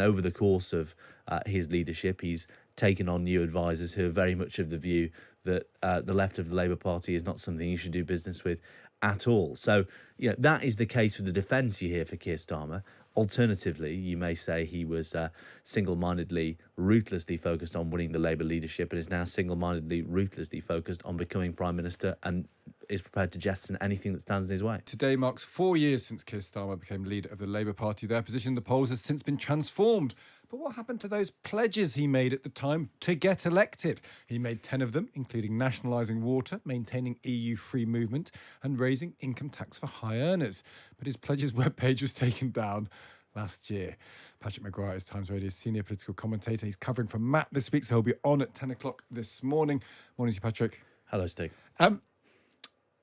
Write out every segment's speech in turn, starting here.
Over the course of his leadership, he's taken on new advisors who are very much of the view that the left of the Labour Party is not something you should do business with at all. So, that is the case for the defence you hear for Keir Starmer. Alternatively, you may say he was single-mindedly, ruthlessly focused on winning the Labour leadership and is now single-mindedly, ruthlessly focused on becoming Prime Minister and is prepared to jettison anything that stands in his way. Today marks 4 years since Keir Starmer became leader of the Labour Party. Their position in the polls has since been transformed. But what happened to those pledges he made at the time to get elected? He made 10 of them, including nationalising water, maintaining EU free movement and raising income tax for high earners. But his pledges webpage was taken down last year. Patrick Maguire is Times Radio's senior political commentator. He's covering for Matt this week, so he'll be on at 10 o'clock this morning. Morning to you, Patrick. Hello, Stig.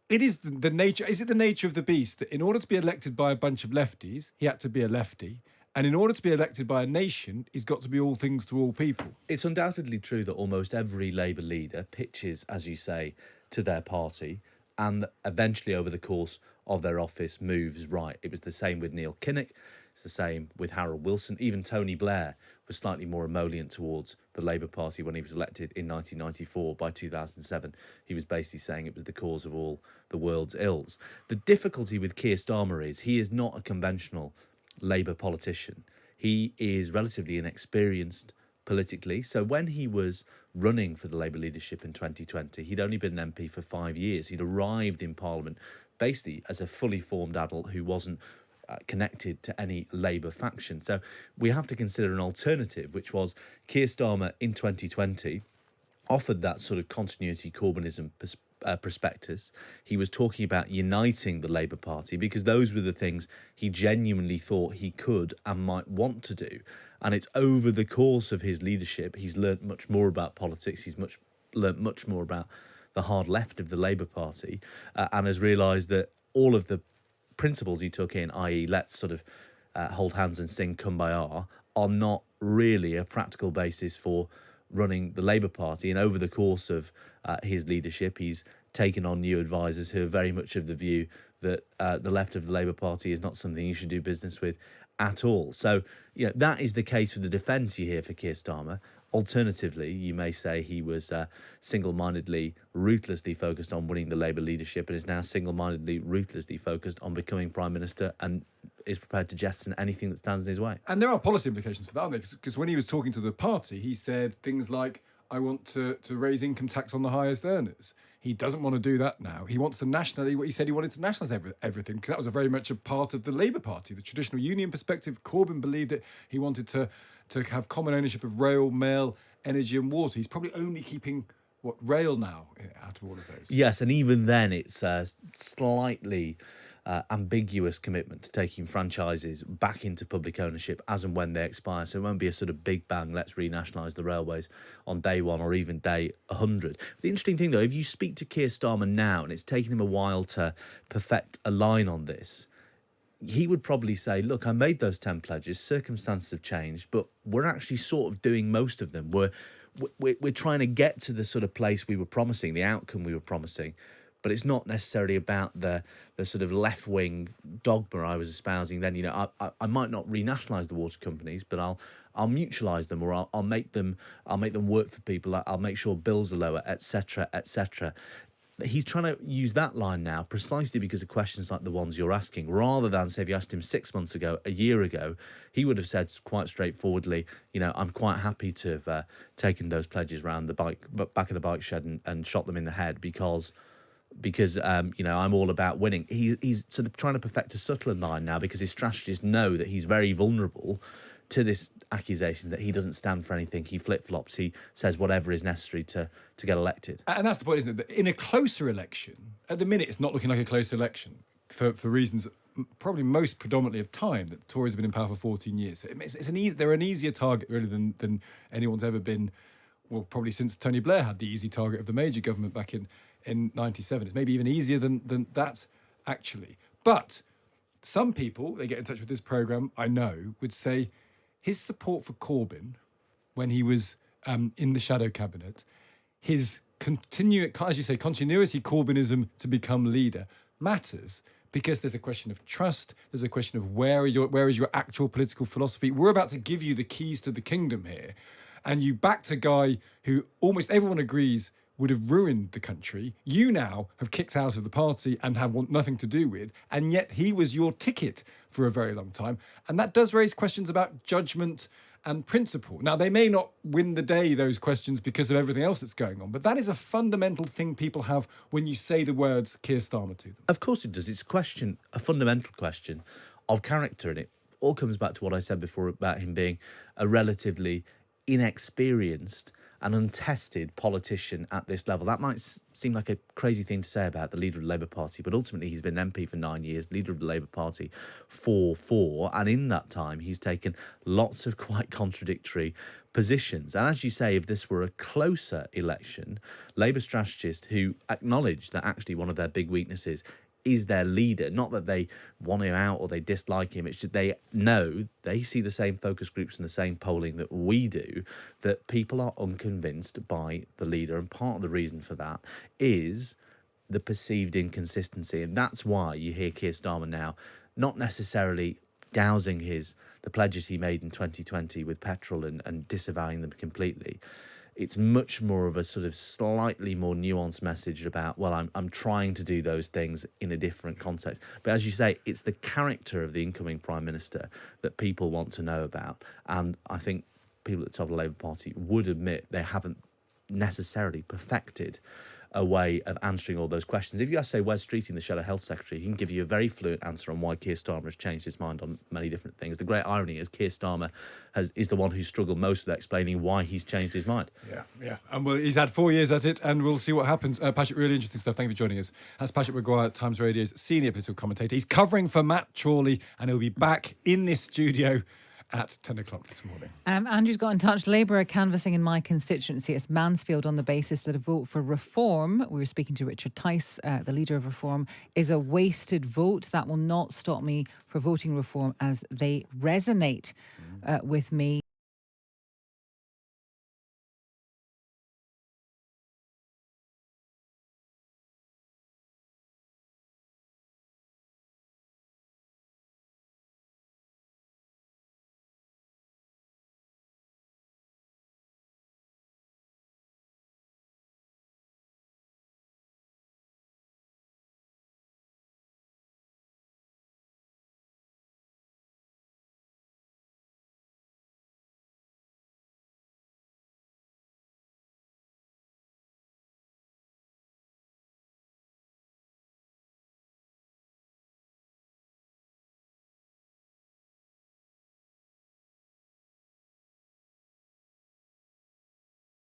It is the nature. Is it the nature of the beast that in order to be elected by a bunch of lefties, he had to be a lefty, and in order to be elected by a nation, he's got to be all things to all people? It's undoubtedly true that almost every Labour leader pitches, as you say, to their party, and eventually over the course of their office moves right. It was the same with Neil Kinnock. It's the same with Harold Wilson. Even Tony Blair was slightly more emollient towards the Labour Party when he was elected in 1994. By 2007, he was basically saying it was the cause of all the world's ills. The difficulty with Keir Starmer is he is not a conventional Labour politician. He is relatively inexperienced politically. So when he was running for the Labour leadership in 2020, he'd only been an MP for 5 years. He'd arrived in Parliament basically as a fully formed adult who wasn't connected to any Labour faction. So we have to consider an alternative, which was Keir Starmer in 2020 offered that sort of continuity Corbynism prospectus. He was talking about uniting the Labour Party because those were the things he genuinely thought he could and might want to do. And it's over the course of his leadership, he's learnt much more about politics. He's learnt much more about the hard left of the Labour Party and has realised that all of the principles he took in, i.e. let's sort of hold hands and sing kumbaya, are not really a practical basis for running the Labour Party. And over the course of his leadership, he's taken on new advisors who are very much of the view that the left of the Labour Party is not something you should do business with at all. So, that is the case for the defence you hear for Keir Starmer. Alternatively, you may say he was single-mindedly, ruthlessly focused on winning the Labour leadership and is now single-mindedly, ruthlessly focused on becoming Prime Minister and is prepared to jettison anything that stands in his way. And there are policy implications for that, aren't there? Because when he was talking to the party, he said things like, I want to raise income tax on the highest earners. He doesn't want to do that now. He wants to he said he wanted to nationalise everything, because that was very much a part of the Labour Party, the traditional union perspective. Corbyn believed it. He wanted to have common ownership of rail, mail, energy and water. He's probably only keeping rail now out of all of those. Yes, and even then it's a slightly ambiguous commitment to taking franchises back into public ownership as and when they expire. So it won't be a sort of big bang, let's renationalise the railways on day one or even day 100. The interesting thing, though, if you speak to Keir Starmer now, and it's taken him a while to perfect a line on this, he would probably say, look, I made those 10 pledges, circumstances have changed, but we're actually sort of doing most of them. We're trying to get to the sort of place we were promising, the outcome we were promising, but it's not necessarily about the sort of left-wing dogma I was espousing then. I might not renationalise the water companies, but I'll mutualise them, or I'll make them work for people. I'll make sure bills are lower, etc., etc. He's trying to use that line now precisely because of questions like the ones you're asking, rather than, say, if you asked him 6 months ago, a year ago, he would have said quite straightforwardly, I'm quite happy to have taken those pledges around the back of the bike shed and shot them in the head because I'm all about winning. He's sort of trying to perfect a subtler line now because his strategists know that he's very vulnerable to this accusation that he doesn't stand for anything. He flip-flops. He says whatever is necessary to get elected. And that's the point, isn't it? That in a closer election, at the minute, it's not looking like a close election for reasons probably most predominantly of time, that the Tories have been in power for 14 years. So they're an easier target, really, than anyone's ever been, well, probably since Tony Blair had the easy target of the major government back in 97. It's maybe even easier than that, actually. But some people, they get in touch with this programme, I know, would say his support for Corbyn when he was in the shadow cabinet, his continuity Corbynism to become leader matters because there's a question of trust. There's a question of where is your actual political philosophy. We're about to give you the keys to the kingdom here, and you backed a guy who almost everyone agrees would have ruined the country. You now have kicked out of the party and have want nothing to do with, and yet he was your ticket for a very long time. And that does raise questions about judgment and principle. Now, they may not win the day, those questions, because of everything else that's going on, but that is a fundamental thing people have when you say the words Keir Starmer to them. Of course it does. It's a fundamental question of character, and it all comes back to what I said before about him being a relatively inexperienced and untested politician at this level. That might seem like a crazy thing to say about the leader of the Labour Party, but ultimately he's been MP for 9 years, leader of the Labour Party for 4, and in that time he's taken lots of quite contradictory positions. And as you say, if this were a closer election, Labour strategists who acknowledge that actually one of their big weaknesses is their leader, not that they want him out or they dislike him, it's just they know, they see the same focus groups and the same polling that we do, that people are unconvinced by the leader. And part of the reason for that is the perceived inconsistency. And that's why you hear Keir Starmer now not necessarily dousing the pledges he made in 2020 with petrol and disavowing them completely. It's much more of a sort of slightly more nuanced message about, well, I'm trying to do those things in a different context. But as you say, it's the character of the incoming Prime Minister that people want to know about. And I think people at the top of the Labour Party would admit they haven't necessarily perfected a way of answering all those questions. If you ask, say, Wes Streeting, the Shadow Health Secretary, he can give you a very fluent answer on why Keir Starmer has changed his mind on many different things. The great irony is Keir Starmer is the one who struggled most with explaining why he's changed his mind. Yeah. And he's had 4 years at it, and we'll see what happens. Patrick, really interesting stuff. Thank you for joining us. That's Patrick Maguire, Times Radio's senior political commentator. He's covering for Matt Chorley, and he'll be back in this studio at 10 o'clock this morning. Andrew's got in touch. Labour are canvassing in my constituency as Mansfield on the basis that a vote for reform, we were speaking to Richard Tice, the leader of Reform, is a wasted vote. That will not stop me for voting reform as they resonate with me.